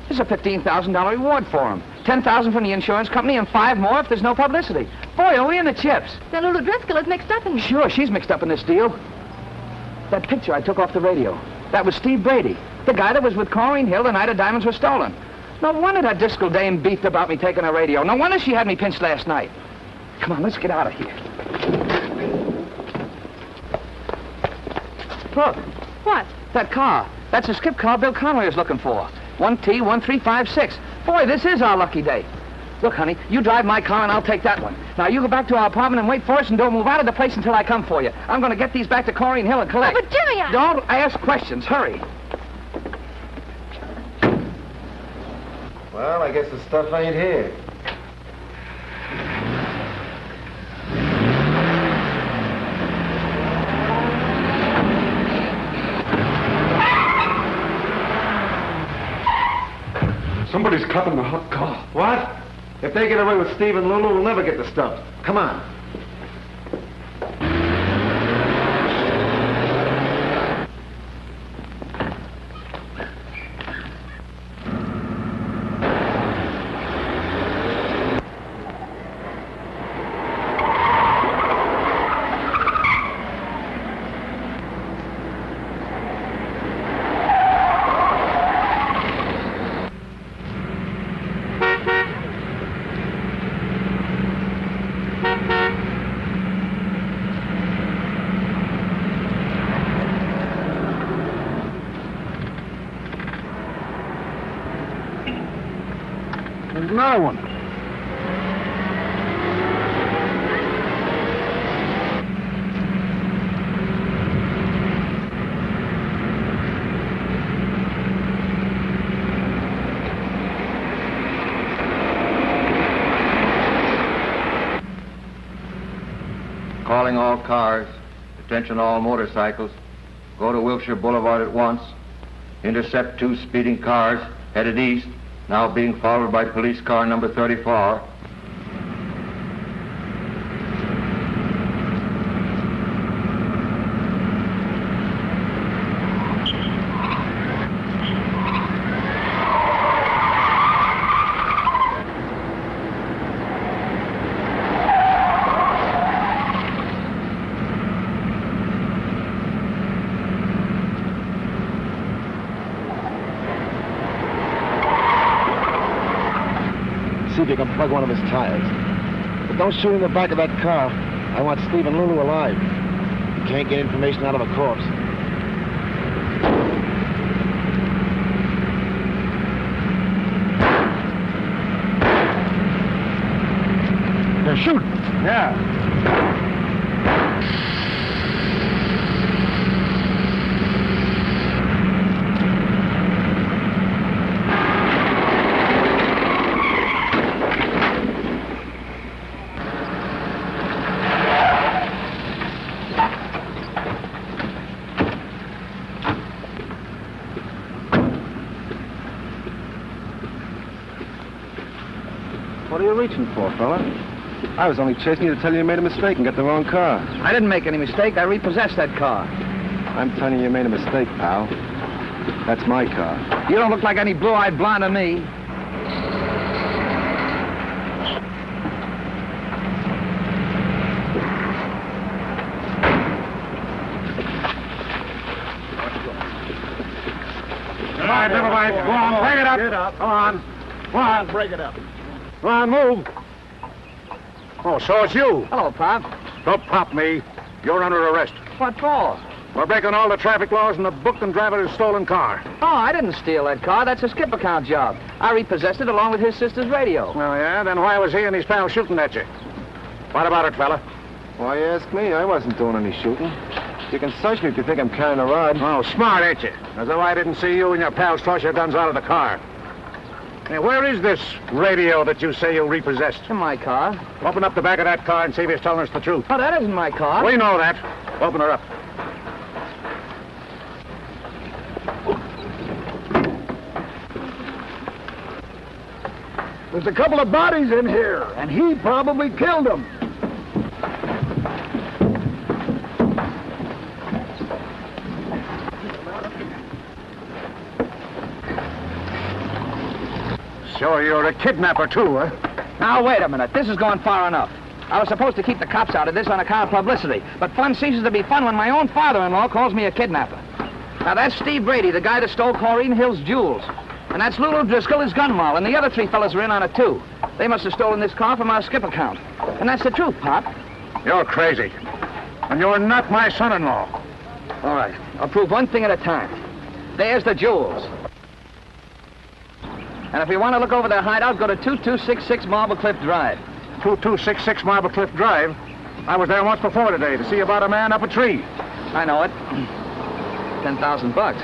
There's a $15,000 reward for them. $10,000 from the insurance company and 5 more if there's no publicity. Boy, are we in the chips. Then Lulu Driscoll is mixed up in this. Sure, she's mixed up in this deal. That picture I took off the radio, that was Steve Brady, the guy that was with Chlorine Hill the night the diamonds were stolen. No wonder that Driscoll dame beefed about me taking a radio. No wonder she had me pinched last night. Come on, let's get out of here. Look. What? That car. That's a skip car Bill Conway was looking for. 1T1356. Boy, this is our lucky day. Look, honey, you drive my car and I'll take that one. Now, you go back to our apartment and wait for us and don't move out of the place until I come for you. I'm going to get these back to Chlorine Hill and collect. Oh, but Jimmy, Don't ask questions. Hurry. Well, I guess the stuff ain't here. Somebody's copping the hot car. What? If they get away with Steve and Lulu, we'll never get the stuff. Come on. There's another one. Calling all cars. Attention all motorcycles. Go to Wilshire Boulevard at once. Intercept 2 speeding cars headed east, now being followed by police car number 34. See if you can plug one of his tires. But don't shoot in the back of that car. I want Steve and Lulu alive. You can't get information out of a corpse. They're shooting. Yeah. What are you reaching for, fella? I was only chasing you to tell you made a mistake and got the wrong car. I didn't make any mistake. I repossessed that car. I'm telling you made a mistake, pal. That's my car. You don't look like any blue-eyed blonde to me. All right, never mind. Go on, break it up. Get up. Come on. Come on, Break it up. Come on, move. Oh, so it's you. Hello, Pop. Don't pop me. You're under arrest. What for? We're breaking all the traffic laws and the booked and driver his stolen car. Oh, I didn't steal that car. That's a skip account job. I repossessed it along with his sister's radio. Oh, yeah? Then why was he and his pal shooting at you? What about it, fella? Why you ask me? I wasn't doing any shooting. You can search me if you think I'm carrying a rod. Oh, smart, ain't you? As though I didn't see you and your pals toss your guns out of the car. Hey, where is this radio that you say you repossessed? In my car. Open up the back of that car and see if he's telling us the truth. Oh, that isn't my car. We know that. Open her up. There's a couple of bodies in here, and he probably killed them. So you're a kidnapper, too, huh? Now, wait a minute. This has gone far enough. I was supposed to keep the cops out of this on account of publicity, but fun ceases to be fun when my own father-in-law calls me a kidnapper. Now, that's Steve Brady, the guy that stole Corinne Hill's jewels. And that's Lulu Driscoll, his gun moll, and the other 3 fellas are in on it, too. They must have stolen this car from our skip account. And that's the truth, Pop. You're crazy. And you're not my son-in-law. All right. I'll prove one thing at a time. There's the jewels. And if you want to look over their hideout, go to 2266 Marble Cliff Drive. 2266 Marble Cliff Drive? I was there once before today to see about a man up a tree. I know it. 10,000 bucks.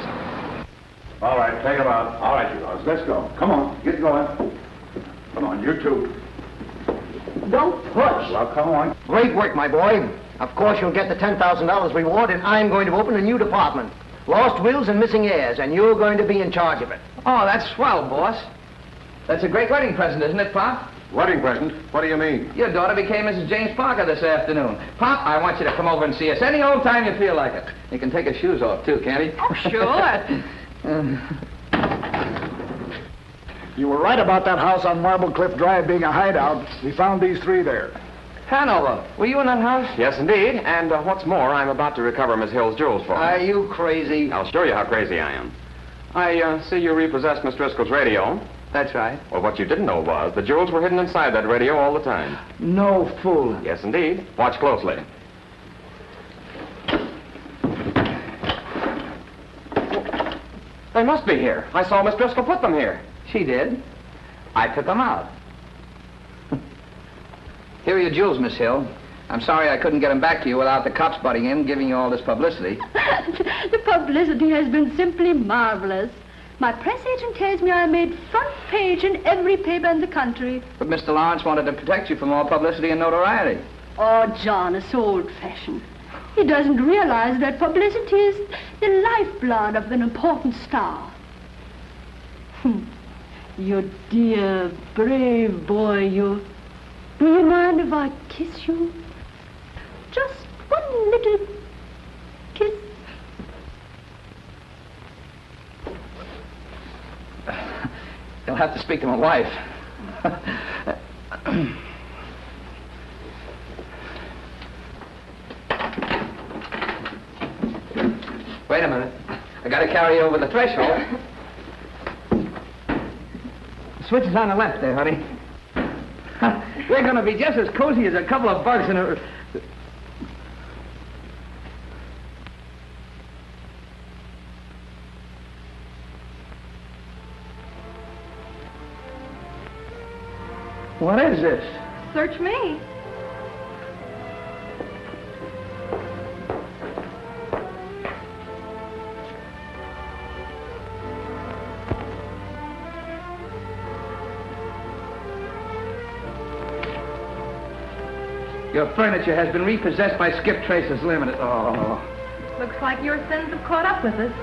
All right, take him out. All right, you guys, let's go. Come on, get going. Come on, you two. Don't push. Well, come on. Great work, my boy. Of course, you'll get the $10,000 reward, and I'm going to open a new department. Lost wills and missing heirs, and you're going to be in charge of it. Oh, that's swell, boss. That's a great wedding present, isn't it, Pop? Wedding present? What do you mean? Your daughter became Mrs. James Parker this afternoon. Pop, I want you to come over and see us any old time you feel like it. You can take his shoes off, too, can't he? Oh, sure. You were right about that house on Marble Cliff Drive being a hideout. We found these 3 there. Hanover, were you in that house? Yes, indeed. And what's more, I'm about to recover Miss Hill's jewels for her. Are you crazy? I'll show you how crazy I am. I see you repossessed Miss Driscoll's radio. That's right. Well, what you didn't know was the jewels were hidden inside that radio all the time. No fool. Yes, indeed. Watch closely. They must be here. I saw Miss Driscoll put them here. She did. I took them out. Here are your jewels, Miss Hill. I'm sorry I couldn't get them back to you without the cops butting in, giving you all this publicity. The publicity has been simply marvelous. My press agent tells me I made front page in every paper in the country. But Mr. Lawrence wanted to protect you from all publicity and notoriety. Oh, John is so old-fashioned. He doesn't realize that publicity is the lifeblood of an important star. You dear, brave boy, you. Do you mind if I kiss you? Just one little kiss. You'll have to speak to my wife. Wait a minute. I gotta carry you over the threshold. The switch is on the left there, honey. We're gonna be just as cozy as a couple of bugs in a... What is this? Search me. Your furniture has been repossessed by Skip Tracers Limited. Oh. Looks like your sins have caught up with us.